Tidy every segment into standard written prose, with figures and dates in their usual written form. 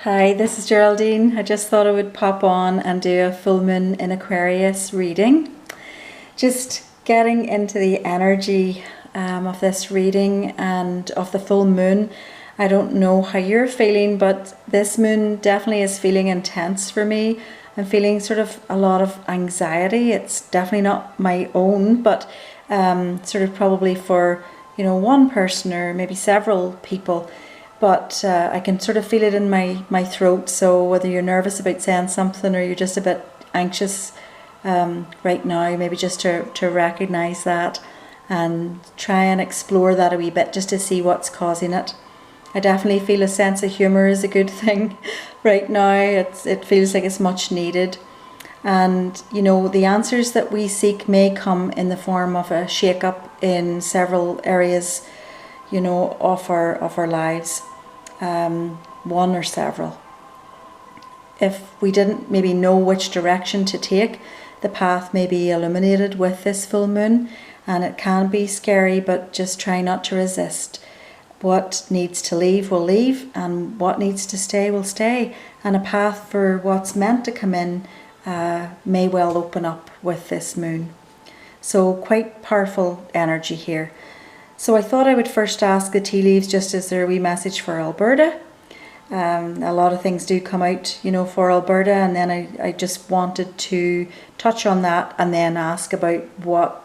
Hi, this is Geraldine. I just thought I would pop on and do a full moon in Aquarius reading. Just getting into the energy of this reading and of the full moon. I don't know how you're feeling, but this moon definitely is feeling intense for me. I'm feeling sort of a lot of anxiety. It's definitely not my own, but sort of probably for, one person or maybe several people. But I can sort of feel it in my throat. So whether you're nervous about saying something or you're just a bit anxious right now, maybe just to recognize that and try and explore that a wee bit just to see what's causing it. I definitely feel a sense of humour is a good thing right now. It feels like it's much needed. And the answers that we seek may come in the form of a shake-up in several areas of our lives, one or several. If we didn't maybe know which direction to take, the path may be illuminated with this full moon, and it can be scary, but just try not to resist. What needs to leave will leave, and what needs to stay will stay, and a path for what's meant to come in may well open up with this moon. So quite powerful energy here. So I thought I would first ask the tea leaves just as their wee message for Alberta. A lot of things do come out, for Alberta, and then I just wanted to touch on that and then ask about what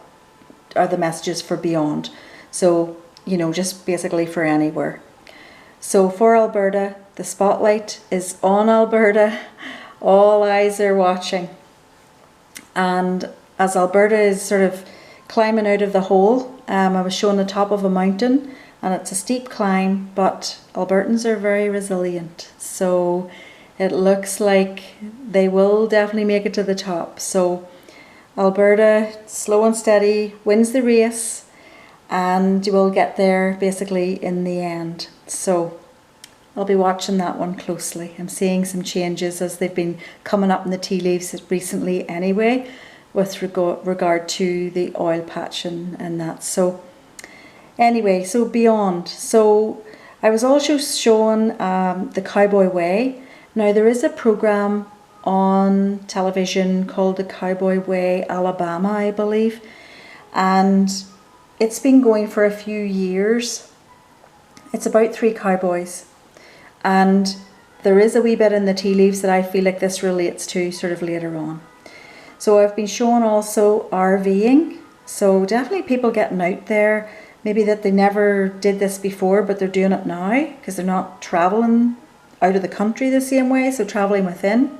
are the messages for beyond. So, just basically for anywhere. So for Alberta, the spotlight is on Alberta. All eyes are watching. And as Alberta is sort of climbing out of the hole, I was shown the top of a mountain, and it's a steep climb, but Albertans are very resilient. So it looks like they will definitely make it to the top. So Alberta, slow and steady, wins the race, and you will get there basically in the end. So I'll be watching that one closely. I'm seeing some changes as they've been coming up in the tea leaves recently anyway, with regard to the oil patch and that. So anyway, so beyond. So I was also shown the Cowboy Way. Now there is a program on television called the Cowboy Way Alabama, I believe, and it's been going for a few years. It's about 3 cowboys, and there is a wee bit in the tea leaves that I feel like this relates to sort of later on. So I've been shown also RVing, so definitely people getting out there, maybe that they never did this before but they're doing it now because they're not travelling out of the country the same way, so travelling within.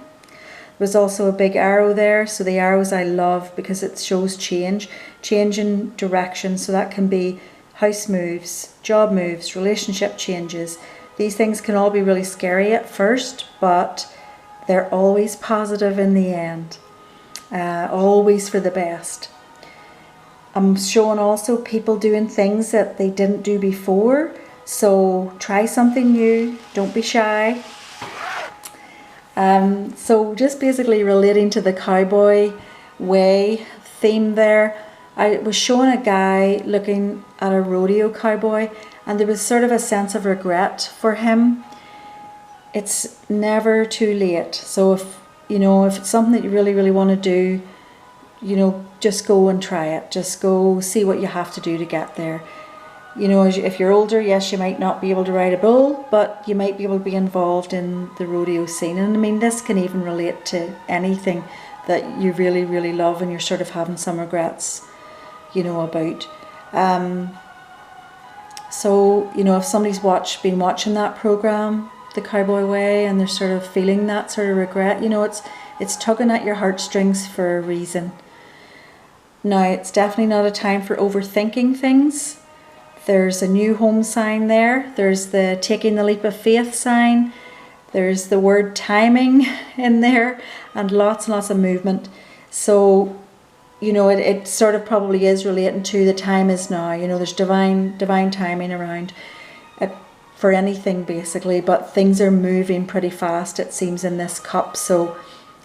There's also a big arrow there, so the arrows I love because it shows change in direction, so that can be house moves, job moves, relationship changes. These things can all be really scary at first, but they're always positive in the end. Always for the best. I'm showing also people doing things that they didn't do before, so try something new, don't be shy. So just basically relating to the Cowboy Way theme there, I was showing a guy looking at a rodeo cowboy, and there was sort of a sense of regret for him. It's never too late, so if it's something that you really, really want to do, just go and try it. Just go see what you have to do to get there. If you're older, yes, you might not be able to ride a bull, but you might be able to be involved in the rodeo scene. And I mean, this can even relate to anything that you really, really love and you're sort of having some regrets, about. So, if somebody's been watching that program, the Cowboy Way, and they're sort of feeling that sort of regret, it's tugging at your heartstrings for a reason. Now, it's definitely not a time for overthinking things. There's a new home sign there. There's the taking the leap of faith sign. There's the word timing in there, and lots of movement. So, it sort of probably is relating to the time is now. There's divine timing around it for anything basically, but things are moving pretty fast, it seems, in this cup. So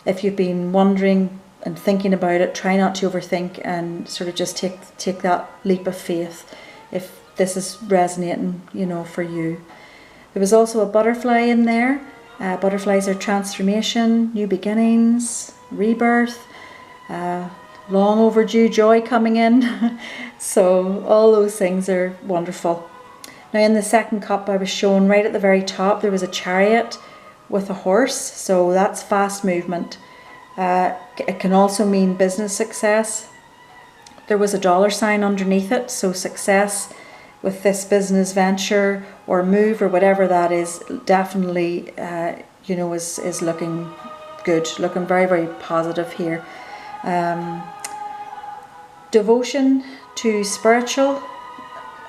if you've been wondering and thinking about it, try not to overthink and sort of just take that leap of faith if this is resonating, for you. There was also a butterfly in there, Butterflies are transformation, new beginnings, rebirth, long overdue joy coming in. So all those things are wonderful. Now in the second cup I was shown right at the very top there was a chariot with a horse, so that's fast movement. It can also mean business success. There was a $sign underneath it, so success with this business venture or move or whatever that is, definitely is looking good, looking very, very positive here. Devotion to spiritual,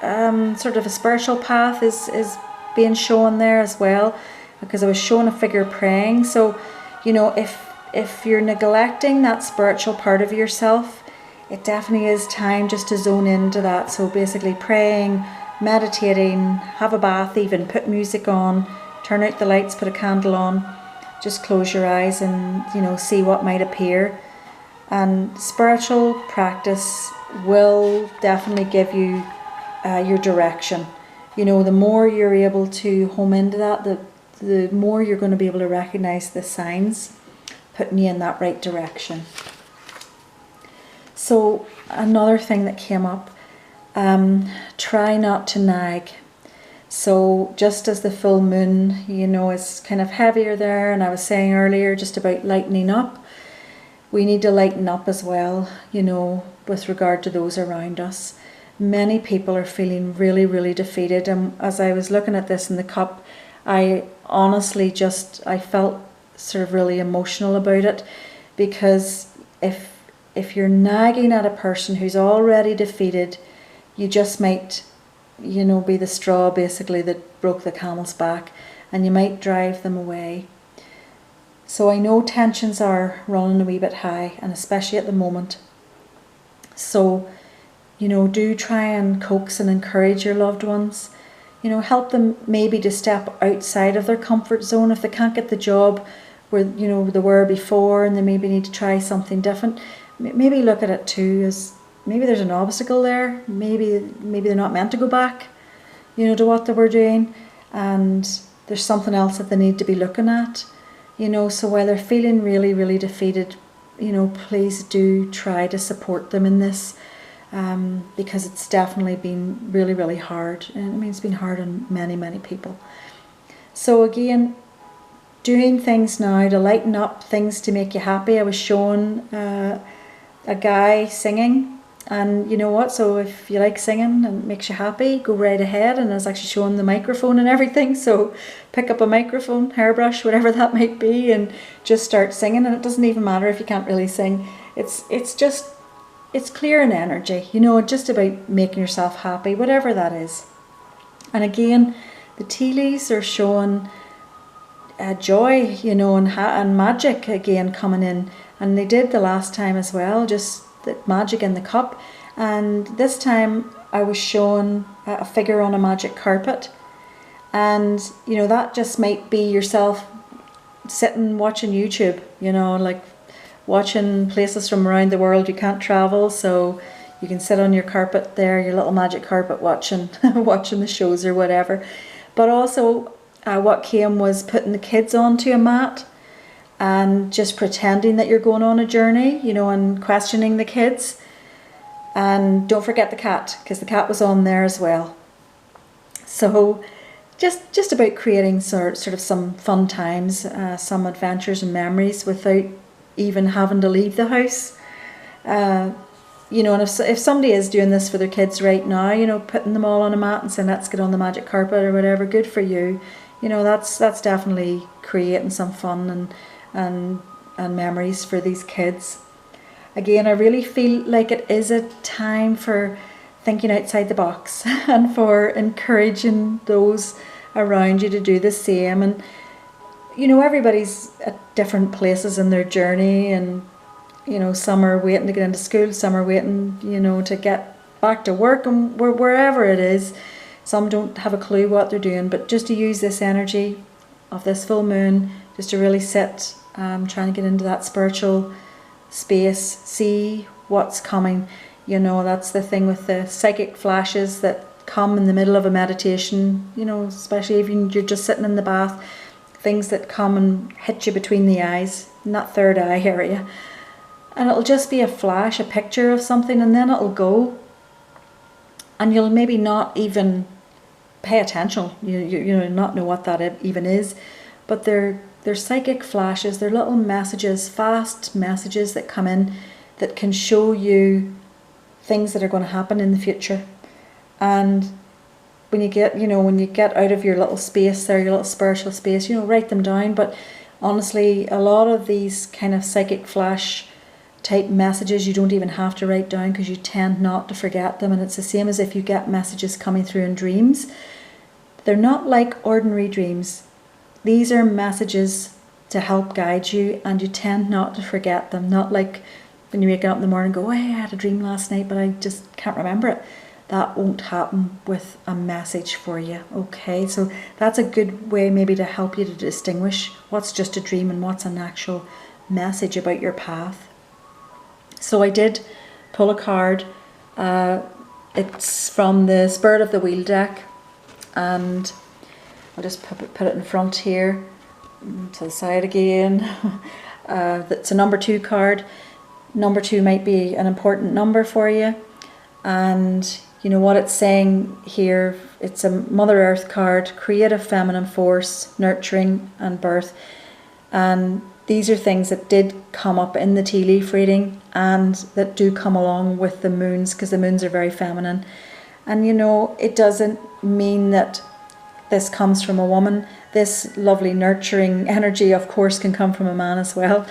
sort of a spiritual path is being shown there as well, because I was shown a figure praying. So if you're neglecting that spiritual part of yourself, it definitely is time just to zone into that. So basically praying, meditating, have a bath even, put music on, turn out the lights, put a candle on, just close your eyes and see what might appear. And spiritual practice will definitely give you your direction. The more you're able to home into that, the more you're going to be able to recognize the signs putting you in that right direction. So another thing that came up, try not to nag. So just as the full moon, is kind of heavier there, and I was saying earlier just about lightening up, we need to lighten up as well, with regard to those around us. Many people are feeling really, really defeated, and as I was looking at this in the cup, I honestly I felt sort of really emotional about it, because if you're nagging at a person who's already defeated, you just might, be the straw basically that broke the camel's back, and you might drive them away. So I know tensions are running a wee bit high, and especially at the moment. So, do try and coax and encourage your loved ones. Help them maybe to step outside of their comfort zone if they can't get the job where, they were before, and they maybe need to try something different. Maybe look at it too as maybe there's an obstacle there. Maybe they're not meant to go back, to what they were doing, and there's something else that they need to be looking at. So while they're feeling really, really defeated, please do try to support them in this, because it's definitely been really, really hard. And it's been hard on many, many people. So again, doing things now to lighten up, things to make you happy. I was shown a guy singing, and so if you like singing and it makes you happy, go right ahead. And I was actually showing the microphone and everything, so pick up a microphone, hairbrush, whatever that might be, and just start singing. And it doesn't even matter if you can't really sing. It's clearing energy, just about making yourself happy, whatever that is. And again, the tea leaves are showing joy, and magic again coming in. And they did the last time as well, just the magic in the cup. And this time I was shown a figure on a magic carpet. And, that just might be yourself sitting watching YouTube, like watching places from around the world. You can't travel, so you can sit on your carpet there, your little magic carpet, watching watching the shows or whatever. But also what came was putting the kids onto a mat and just pretending that you're going on a journey, and questioning the kids. And don't forget the cat, because the cat was on there as well. So just about creating sort of some fun times, some adventures and memories without even having to leave the house. And if somebody is doing this for their kids right now, putting them all on a mat and saying, let's get on the magic carpet or whatever, good for you. That's definitely creating some fun and memories for these kids. Again, I really feel like it is a time for thinking outside the box and for encouraging those around you to do the same. And everybody's at different places in their journey, and some are waiting to get into school, some are waiting to get back to work, and wherever it is. Some don't have a clue what they're doing, but just to use this energy of this full moon just to really sit, trying to get into that spiritual space, see what's coming. That's the thing with the psychic flashes that come in the middle of a meditation, especially if you're just sitting in the bath. things that come and hit you between the eyes, in that third eye area. And it'll just be a flash, a picture of something, and then it'll go. And you'll maybe not even pay attention, you know, not know what that even is. But they're psychic flashes, they're little messages, fast messages that come in that can show you things that are going to happen in the future. And when you get, you know, when you get out of your little space there, your little spiritual space, you know, write them down. But honestly, a lot of these kind of psychic flash type messages you don't even have to write down, because you tend not to forget them. And it's the same as if you get messages coming through in dreams. They're not like ordinary dreams. These are messages to help guide you, and you tend not to forget them. Not like when you wake up in the morning and go, hey, I had a dream last night, but I just can't remember it. That won't happen with a message for you. Okay, so that's a good way maybe to help you to distinguish what's just a dream and what's an actual message about your path. So I did pull a card. It's from the Spirit of the Wheel deck, and I'll just put it in front here, to the side again. It's a number 2 card. Number 2 might be an important number for you. And you know what it's saying here, it's a Mother Earth card, creative feminine force, nurturing and birth. And these are things that did come up in the tea leaf reading, and that do come along with the moons, because the moons are very feminine. And you know, it doesn't mean that this comes from a woman. This lovely nurturing energy, of course, can come from a man as well.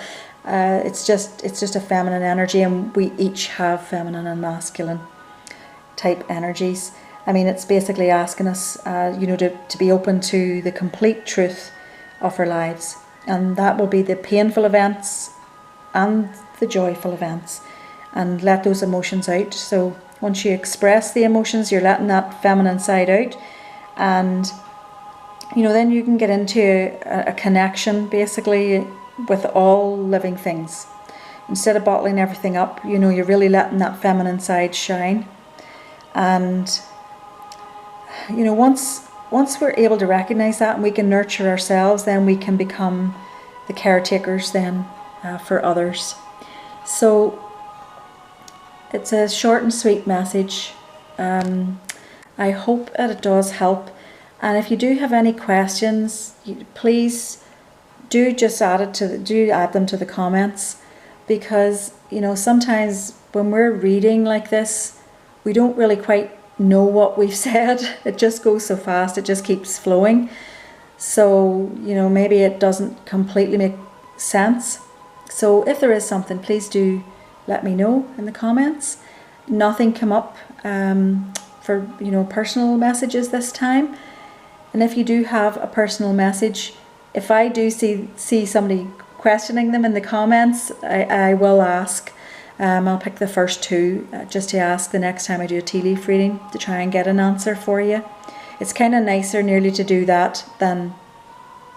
It's just a feminine energy, and we each have feminine and masculine type energies. I mean, it's basically asking us, you know, to be open to the complete truth of our lives, and that will be the painful events and the joyful events, and let those emotions out. So once you express the emotions, you're letting that feminine side out, and you know, then you can get into a connection basically with all living things. Instead of bottling everything up, you know, you're really letting that feminine side shine. And you know, once we're able to recognize that and we can nurture ourselves, then we can become the caretakers then for others. So it's a short and sweet message. I hope that it does help. And if you do have any questions, please do just add them to the comments, because you know, sometimes when we're reading like this, we don't really quite know what we've said. It just goes so fast, it just keeps flowing. So you know, maybe it doesn't completely make sense. So if there is something, please do let me know in the comments. Nothing come up for, you know, personal messages this time. And if you do have a personal message, if I do see somebody questioning them in the comments, I will ask. I'll pick the first 2 just to ask the next time I do a tea leaf reading, to try and get an answer for you. It's kind of nicer nearly to do that than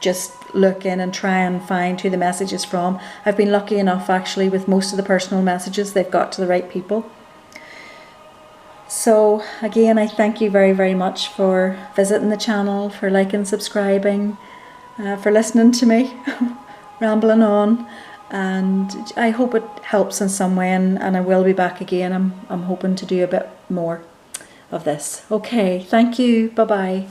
just look in and try and find who the message is from. I've been lucky enough actually with most of the personal messages, they've got to the right people. So again, I thank you very, very much for visiting the channel, for liking, subscribing, for listening to me rambling on, and I hope it helps in some way, and I will be back again. I'm hoping to do a bit more of this. Okay, thank you, bye bye.